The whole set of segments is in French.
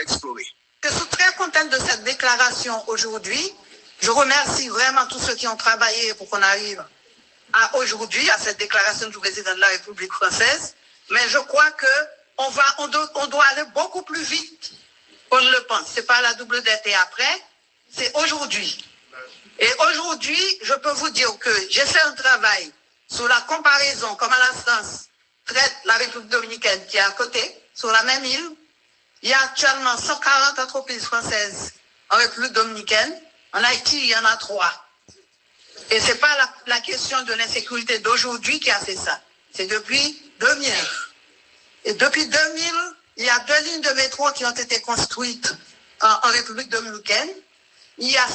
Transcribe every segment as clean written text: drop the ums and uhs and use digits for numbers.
explorer. Je suis très contente de cette déclaration aujourd'hui. Je remercie vraiment tous ceux qui ont travaillé pour qu'on arrive à aujourd'hui, à cette déclaration du président de la République française. Mais je crois qu'on doit aller beaucoup plus vite qu'on ne le pense. Ce n'est pas la double dette et après, c'est aujourd'hui. Et aujourd'hui, je peux vous dire que j'ai fait un travail sur la comparaison, comment la France traite la République dominicaine qui est à côté, sur la même île. Il y a actuellement 140 entreprises françaises en République dominicaine. En Haïti, il y en a 3. Et ce n'est pas la question de l'insécurité d'aujourd'hui qui a fait ça. C'est depuis 2000. Et depuis 2000, il y a 2 lignes de métro qui ont été construites en République dominicaine. Il y a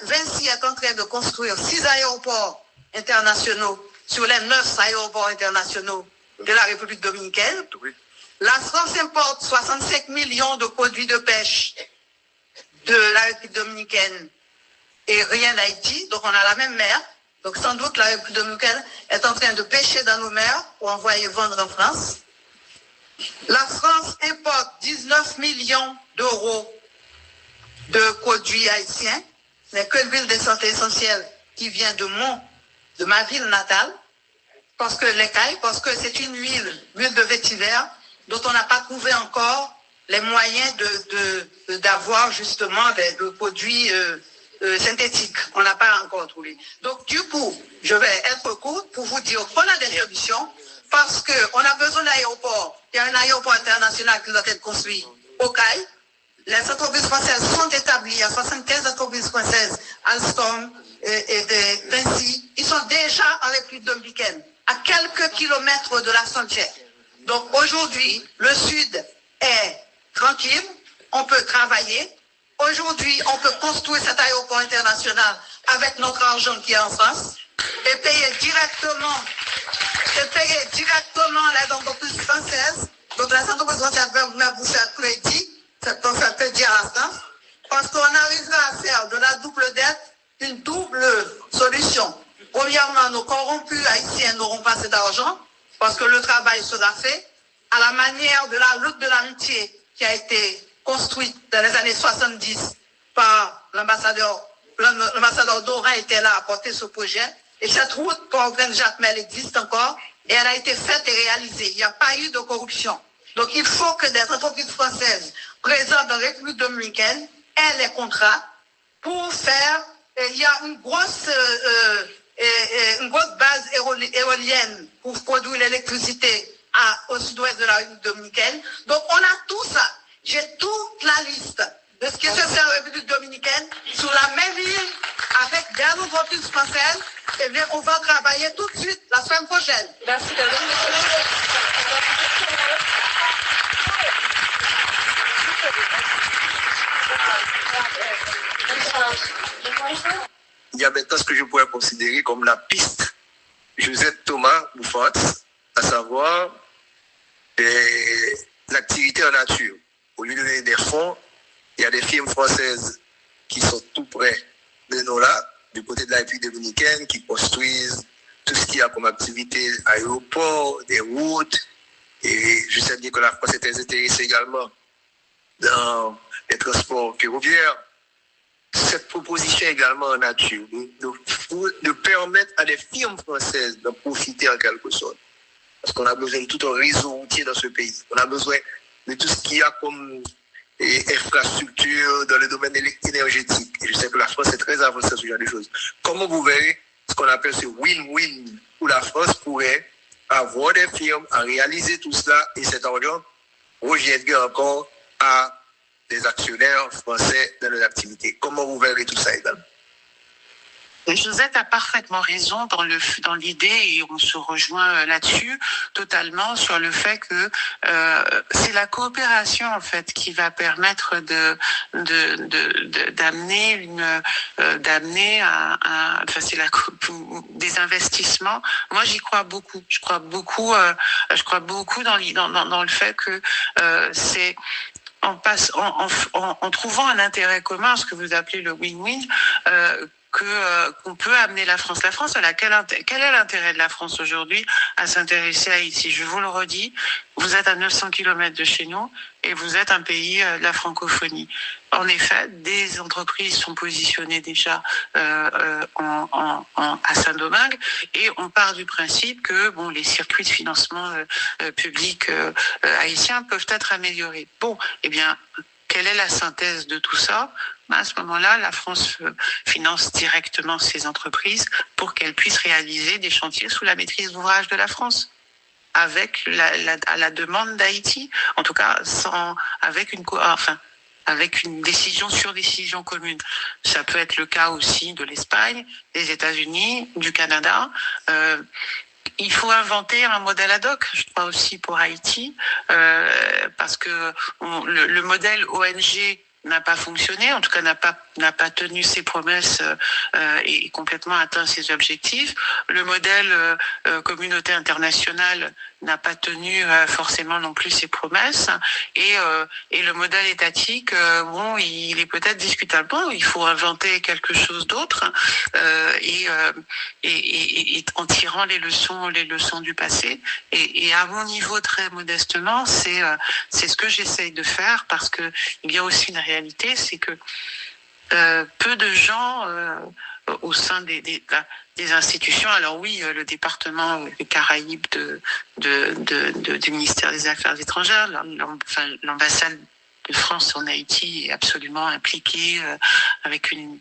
Vinci est en train de construire 6 aéroports internationaux sur les 9 aéroports internationaux de la République dominicaine. La France importe 65 millions de produits de pêche de la République dominicaine et rien d'Haïti. Donc on a la même mer. Donc sans doute la République dominicaine est en train de pêcher dans nos mers pour envoyer vendre en France. La France importe 19 millions d'euros de produits haïtiens. Ce n'est que l'huile de santé essentielle qui vient de ma ville natale. Parce que c'est une huile de vétiver, dont on n'a pas trouvé encore les moyens d'avoir justement des produits synthétiques. On n'a pas encore trouvé. Donc du coup, je vais être courte pour vous dire qu'on a des solutions parce qu'on a besoin d'aéroports. Il y a un aéroport international qui doit être construit au CAI. Les entreprises françaises sont établies. Il y a 75 entreprises françaises, Alstom et Vinci. Ils sont déjà en République dominicaine, à quelques kilomètres de la frontière. Donc aujourd'hui, le Sud est tranquille, on peut travailler. Aujourd'hui, on peut construire cet aéroport international avec notre argent qui est en France et payer directement les entreprises françaises. Donc les entreprises françaises peuvent vous faire crédit, pour faire crédit à la France, parce qu'on arrivera à faire de la double dette une double solution. Premièrement, nos corrompus haïtiens n'auront pas assez d'argent parce que le travail sera fait à la manière de la route de l'amitié qui a été construite dans les années 70 par l'ambassadeur Dorin était là à porter ce projet. Et cette route pour Jacmel existe encore et elle a été faite et réalisée. Il n'y a pas eu de corruption. Donc il faut que des entreprises françaises présentes dans la République dominicaine aient les contrats pour faire. Il y a une grosse base éolienne pour produire l'électricité au sud-ouest de la République dominicaine. Donc on a tout ça. J'ai toute la liste de ce qui se fait en République dominicaine sur la même île avec des entreprises françaises. Eh bien, on va travailler tout de suite la semaine prochaine. Merci. Il y a maintenant ce que je pourrais considérer comme la piste Josette Thomas Bouffant, à savoir l'activité en nature. Au lieu de donner des fonds, il y a des firmes françaises qui sont tout près de nous là, du côté de la République dominicaine, qui construisent tout ce qu'il y a comme activité, aéroports, des routes. Et je sais bien que la France est très intéressée également dans les transports ferroviaires. Cette proposition également en nature, de permettre à des firmes françaises de profiter en quelque sorte. Parce qu'on a besoin de tout un réseau routier dans ce pays. On a besoin de tout ce qu'il y a comme infrastructure dans le domaine énergétique. Et je sais que la France est très avancée sur ce genre de choses. Comment vous verrez ce qu'on appelle ce win-win où la France pourrait avoir des firmes à réaliser tout cela et cet argent reviendrait encore à des actionnaires français dans leurs activités. Comment vous verrez tout ça également? Josette a parfaitement raison dans l'idée et on se rejoint là-dessus totalement sur le fait que c'est la coopération en fait qui va permettre d'amener des investissements. Moi j'y crois beaucoup. Je crois beaucoup dans le fait que c'est en trouvant un intérêt commun, ce que vous appelez le win-win, qu'on peut amener la France. La France, quel est l'intérêt de la France aujourd'hui à s'intéresser à Haïti? Je vous le redis, vous êtes à 900 km de chez nous et vous êtes un pays de la francophonie. En effet, des entreprises sont positionnées déjà à Saint-Domingue et on part du principe que bon, les circuits de financement public haïtiens peuvent être améliorés. Bon, eh bien, quelle est la synthèse de tout ça? À ce moment-là, la France finance directement ces entreprises pour qu'elles puissent réaliser des chantiers sous la maîtrise d'ouvrage de la France, avec la demande d'Haïti, en tout cas avec une décision sur décision commune. Ça peut être le cas aussi de l'Espagne, des États-Unis, du Canada. Il faut inventer un modèle ad hoc, je crois aussi pour Haïti, parce que le modèle ONG n'a pas fonctionné, en tout cas n'a pas tenu ses promesses et complètement atteint ses objectifs. Le modèle communauté internationale n'a pas tenu forcément non plus ses promesses, et le modèle étatique, bon, il est peut-être discutable. Bon, il faut inventer quelque chose d'autre et en tirant les leçons du passé. Et à mon niveau, très modestement, c'est ce que j'essaye de faire, parce que il y a aussi une réalité, c'est que peu de gens au sein des institutions. Alors oui, le département des Caraïbes du ministère des Affaires étrangères, l'ambassade de France en Haïti est absolument impliquée avec une...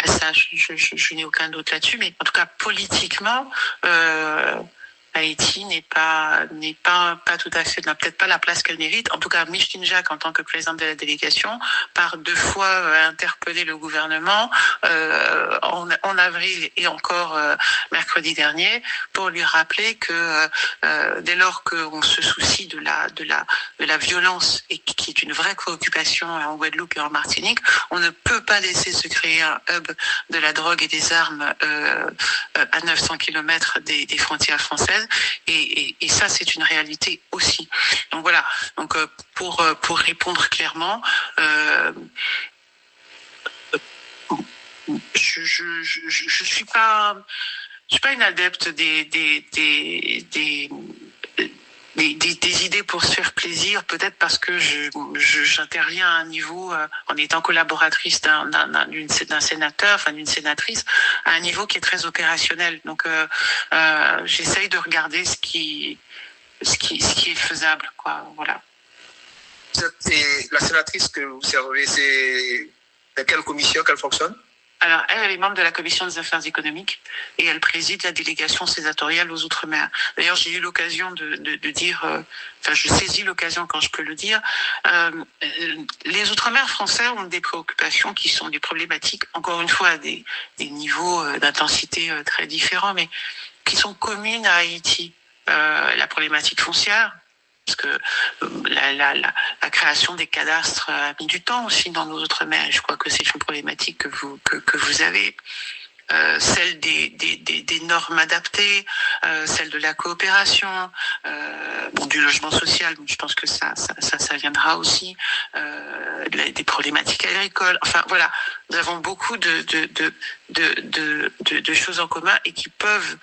Ça, je n'ai aucun doute là-dessus, mais en tout cas politiquement, Haïti n'est pas tout à fait, n'a peut-être pas la place qu'elle mérite. En tout cas, Micheline Jacques, en tant que présidente de la délégation, par 2 fois interpellé le gouvernement en avril et encore mercredi dernier, pour lui rappeler que dès lors qu'on se soucie de la violence, et qui est une vraie préoccupation en Guadeloupe et en Martinique, on ne peut pas laisser se créer un hub de la drogue et des armes à 900 km des frontières françaises. Et ça, c'est une réalité aussi. Donc voilà. Donc pour répondre clairement, je suis pas une adepte des idées pour se faire plaisir, peut-être parce que j'interviens à un niveau, en étant collaboratrice d'un sénateur, enfin d'une sénatrice, à un niveau qui est très opérationnel. Donc j'essaye de regarder ce qui est faisable, quoi. Voilà. Et la sénatrice que vous servez, c'est de quelle commission qu'elle fonctionne? Alors, elle est membre de la Commission des affaires économiques et elle préside la délégation sénatoriale aux Outre-mer. D'ailleurs, j'ai eu l'occasion de dire, je saisis l'occasion quand je peux le dire, les Outre-mer français ont des préoccupations qui sont des problématiques, encore une fois, à des niveaux d'intensité très différents, mais qui sont communes à Haïti. La problématique foncière, parce que la création des cadastres a mis du temps aussi dans nos Outre-mer. Je crois que c'est une problématique que vous avez. Celle des normes adaptées, celle de la coopération, du logement social, je pense que ça viendra aussi, des problématiques agricoles. Enfin voilà, nous avons beaucoup de choses en commun et qui peuvent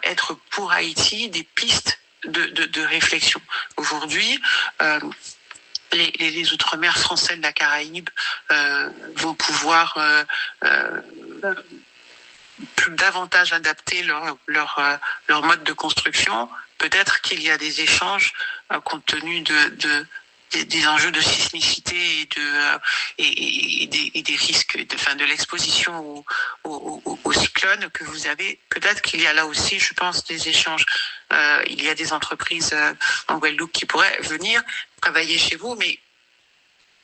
être pour Haïti des pistes de réflexion. Aujourd'hui, les Outre-mer français de la Caraïbe vont pouvoir davantage adapter leur mode de construction. Peut-être qu'il y a des échanges compte tenu des enjeux de sismicité et des risques, de l'exposition aux cyclones que vous avez. Peut-être qu'il y a là aussi, je pense, des échanges. Il y a des entreprises en Guadeloupe qui pourraient venir travailler chez vous, mais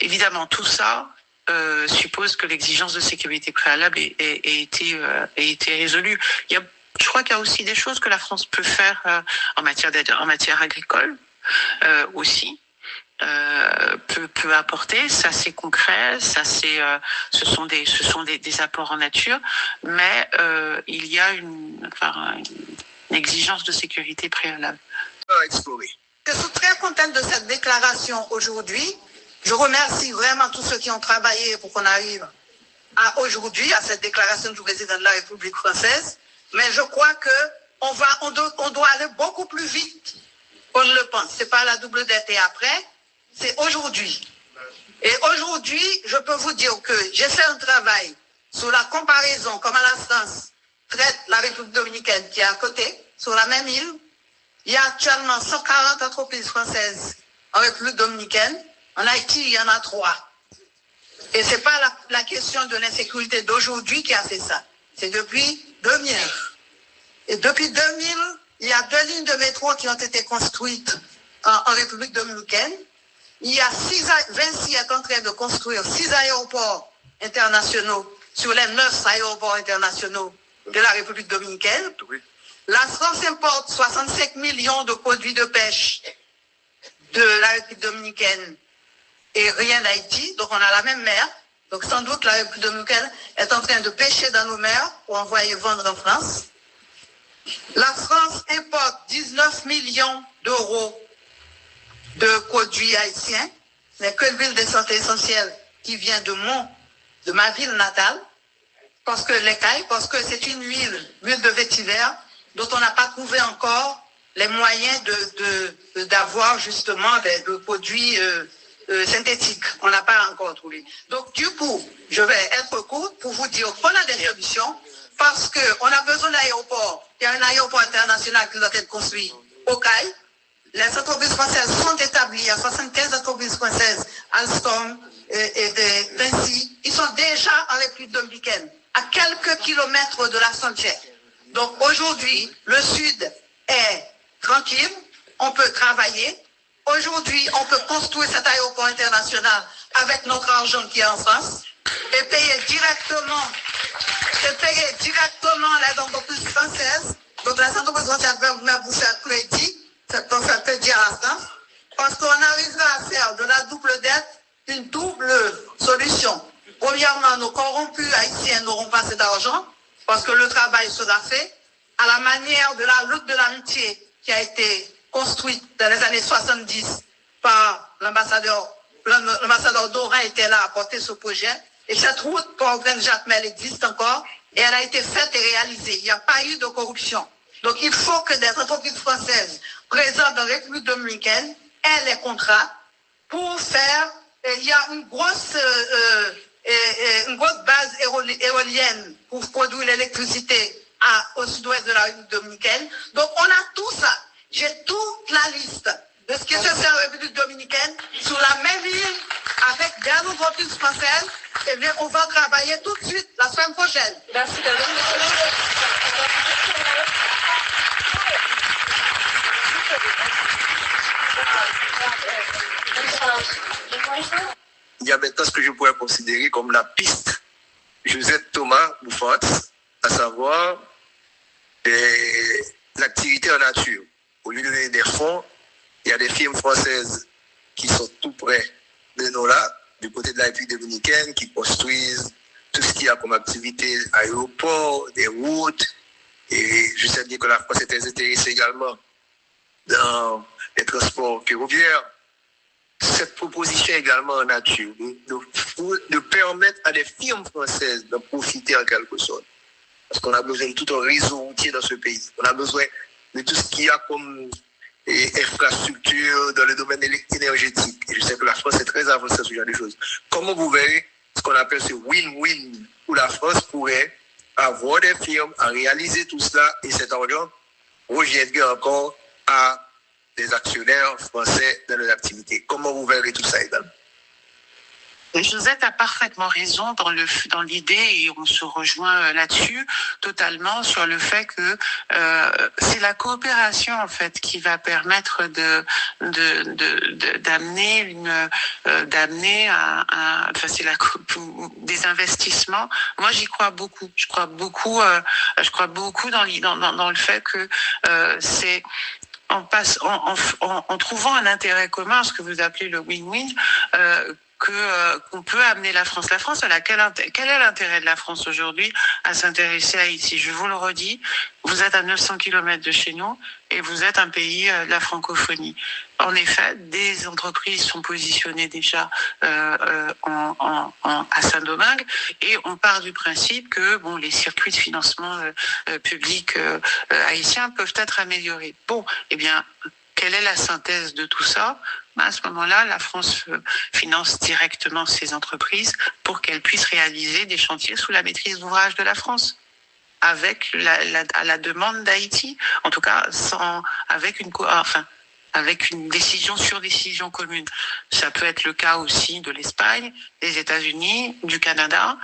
évidemment, tout ça suppose que l'exigence de sécurité préalable ait été résolue. Je crois qu'il y a aussi des choses que la France peut faire en matière agricole aussi. Peut apporter, ça c'est concret, ça c'est ce sont des apports en nature, mais il y a une exigence de sécurité préalable. Je suis très contente de cette déclaration aujourd'hui. Je remercie vraiment tous ceux qui ont travaillé pour qu'on arrive à aujourd'hui, à cette déclaration du président de la République française, mais je crois qu'on doit aller beaucoup plus vite qu'on ne le pense. Ce n'est pas la double dette et après, c'est aujourd'hui. Et aujourd'hui, je peux vous dire que j'ai fait un travail sur la comparaison, comment la France traite la République dominicaine qui est à côté, sur la même île. Il y a actuellement 140 entreprises françaises en République dominicaine. En Haïti, il y en a 3. Et ce n'est pas la question de l'insécurité d'aujourd'hui qui a fait ça. C'est depuis 2000. Et depuis 2000, il y a 2 lignes de métro qui ont été construites en République dominicaine. Il y a Vinci est en train de construire 6 aéroports internationaux sur les 9 aéroports internationaux de la République dominicaine. La France importe 65 millions de produits de pêche de la République dominicaine et rien d'Haïti. Donc on a la même mer. Donc sans doute la République dominicaine est en train de pêcher dans nos mers pour envoyer vendre en France. La France importe 19 millions d'euros de produits haïtiens, mais que l'huile de santé essentielle qui vient de ma ville natale, parce que c'est une huile de vétiver, dont on n'a pas trouvé encore les moyens d'avoir justement des produits synthétiques. On n'a pas encore trouvé. Donc du coup, je vais être courte pour vous dire qu'on a des solutions, parce qu'on a besoin d'aéroports. Il y a un aéroport international qui doit être construit au CAI. Les entreprises françaises sont établies, il y a 75 entreprises françaises, Alstom et Vinci, ils sont déjà en République dominicaine, à quelques kilomètres de la frontière. Donc aujourd'hui, le Sud est tranquille, on peut travailler. Aujourd'hui, on peut construire cet aéroport international avec notre argent qui est en France et payer directement les entreprises françaises. Donc les entreprises françaises peuvent vous faire crédit. Donc ça peut dire à la France, parce qu'on arrivera à faire de la double dette une double solution. Premièrement, nos corrompus haïtiens n'auront pas assez d'argent, parce que le travail sera fait à la manière de la route de l'amitié qui a été construite dans les années 70 par l'ambassadeur Dorin était là à porter ce projet. Et cette route, pour Jacmel, existe encore, et elle a été faite et réalisée. Il n'y a pas eu de corruption. Donc il faut que des entreprises françaises présentes dans la République dominicaine aient les contrats pour faire. Il y a une grosse base éolienne pour produire l'électricité au sud-ouest de la République dominicaine. Donc on a tout ça. J'ai toute la liste de ce qui se fait en République dominicaine sur la même île avec des entreprises françaises. Eh bien, on va travailler tout de suite la semaine prochaine. Merci. Il y a maintenant ce que je pourrais considérer comme la piste Josette Thomas Bouffant, à savoir l'activité en nature. Au lieu de donner des fonds, il y a des firmes françaises qui sont tout près de nous là, du côté de la République dominicaine, qui construisent tout ce qu'il y a comme activité, aéroports, des routes. Et je sais bien que la France est très intéressée également dans les transports ferroviaires. Cette proposition également en nature, de permettre à des firmes françaises de profiter en quelque sorte. Parce qu'on a besoin de tout un réseau routier dans ce pays. On a besoin de tout ce qu'il y a comme infrastructure dans le domaine énergétique. Et je sais que la France est très avancée sur ce genre de choses. Comment vous verrez ce qu'on appelle ce win-win, où la France pourrait avoir des firmes à réaliser tout cela et cet argent reviendrait encore à des actionnaires français dans leurs activités. Comment vous verrez tout ça également? Josette a parfaitement raison dans l'idée, et on se rejoint là-dessus totalement, sur le fait que c'est la coopération en fait qui va permettre d'amener des investissements. Moi, j'y crois beaucoup. Je crois beaucoup dans le fait que c'est en trouvant un intérêt commun, ce que vous appelez le win-win, qu'on peut amener la France. La France, quel est l'intérêt de la France aujourd'hui à s'intéresser à Haïti? Je vous le redis, vous êtes à 900 km de chez nous et vous êtes un pays de la francophonie. En effet, des entreprises sont positionnées déjà à Saint-Domingue et on part du principe que bon, les circuits de financement public haïtiens peuvent être améliorés. Bon, eh bien, quelle est la synthèse de tout ça? À ce moment-là, la France finance directement ces entreprises pour qu'elles puissent réaliser des chantiers sous la maîtrise d'ouvrage de la France, avec la demande d'Haïti, en tout cas avec une décision sur décision commune. Ça peut être le cas aussi de l'Espagne, des États-Unis, du Canada.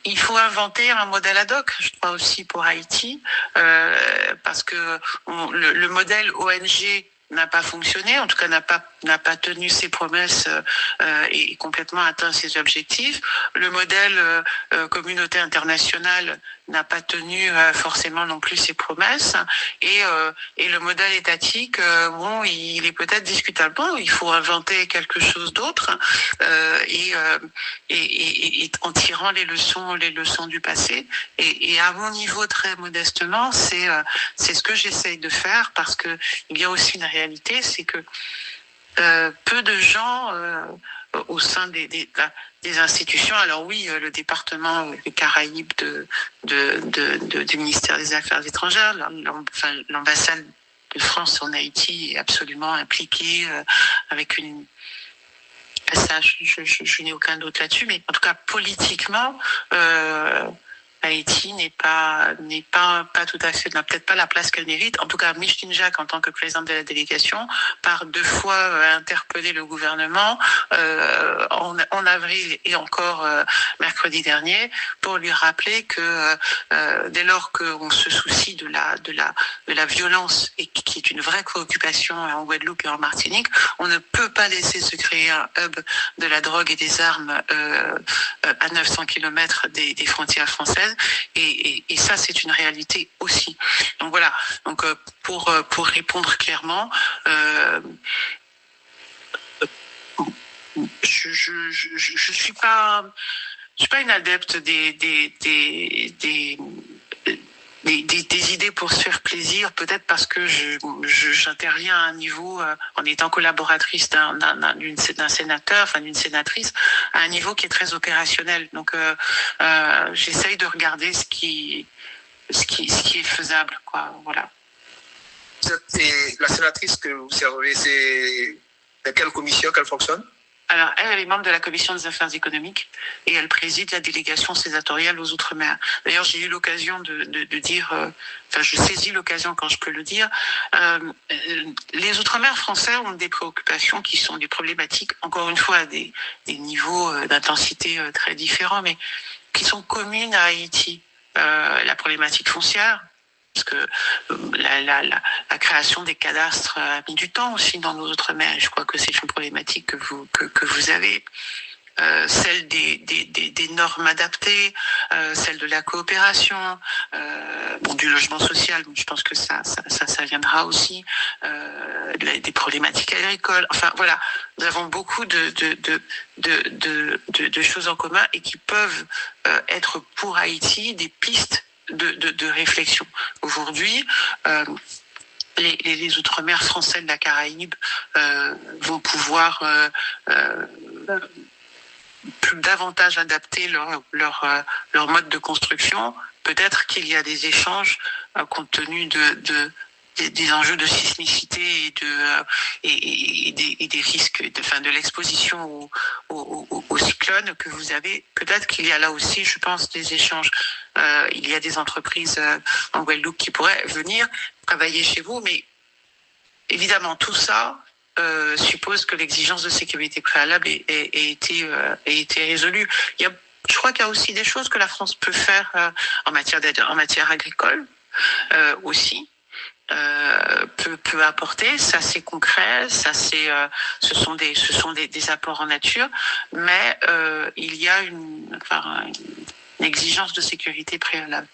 Il faut inventer un modèle ad hoc, je crois aussi pour Haïti, parce que le modèle ONG n'a pas fonctionné, en tout cas n'a pas tenu ses promesses et complètement atteint ses objectifs. Le modèle communauté internationale n'a pas tenu forcément non plus ses promesses, et le modèle étatique, bon, il est peut-être discutable. Bon, il faut inventer quelque chose d'autre et en tirant les leçons du passé. Et à mon niveau, très modestement, c'est ce que j'essaye de faire, parce que il y a aussi une réalité, c'est que peu de gens au sein des institutions. Alors oui, le département des Caraïbes du ministère des Affaires étrangères, l'ambassade de France en Haïti est absolument impliquée avec une... Ça, je n'ai aucun doute là-dessus, mais en tout cas politiquement, Haïti n'est pas tout à fait, n'a peut-être pas la place qu'elle mérite. En tout cas, Micheline Jacques, en tant que présidente de la délégation, par 2 fois interpellé le gouvernement en avril et encore mercredi dernier, pour lui rappeler que dès lors qu'on se soucie de la violence, et qui est une vraie préoccupation en Guadeloupe et en Martinique, on ne peut pas laisser se créer un hub de la drogue et des armes à 900 km des frontières françaises. Et ça, c'est une réalité aussi. Donc voilà. Donc pour répondre clairement, je suis pas une adepte des idées pour se faire plaisir, peut-être parce que j'interviens à un niveau, en étant collaboratrice d'un sénateur, enfin d'une sénatrice, à un niveau qui est très opérationnel. Donc j'essaye de regarder ce qui est faisable, quoi. Voilà. Et la sénatrice que vous servez, c'est de quelle commission qu'elle fonctionne? Alors, elle est membre de la Commission des affaires économiques et elle préside la délégation sénatoriale aux Outre-mer. D'ailleurs, j'ai eu l'occasion de dire, je saisis l'occasion quand je peux le dire, les Outre-mer français ont des préoccupations qui sont des problématiques, encore une fois, à des niveaux d'intensité très différents, mais qui sont communes à Haïti. La problématique foncière, parce que la création des cadastres a mis du temps aussi dans nos Outre-mer. Je crois que c'est une problématique que vous avez. Celle des normes adaptées, celle de la coopération, du logement social. Je pense que ça viendra aussi. Des problématiques agricoles. Enfin voilà, nous avons beaucoup de choses en commun et qui peuvent être pour Haïti des pistes de réflexion. Aujourd'hui, les Outre-mer français de la Caraïbe vont pouvoir davantage adapter leur mode de construction. Peut-être qu'il y a des échanges compte tenu des enjeux de sismicité et des risques, de l'exposition aux cyclones que vous avez. Peut-être qu'il y a là aussi, je pense, des échanges. Il y a des entreprises en Guadeloupe qui pourraient venir travailler chez vous, mais évidemment, tout ça suppose que l'exigence de sécurité préalable ait été résolue. Je crois qu'il y a aussi des choses que la France peut faire en matière agricole aussi. Peut apporter, ça c'est concret, ça c'est ce sont des apports en nature, mais il y a une exigence de sécurité préalable.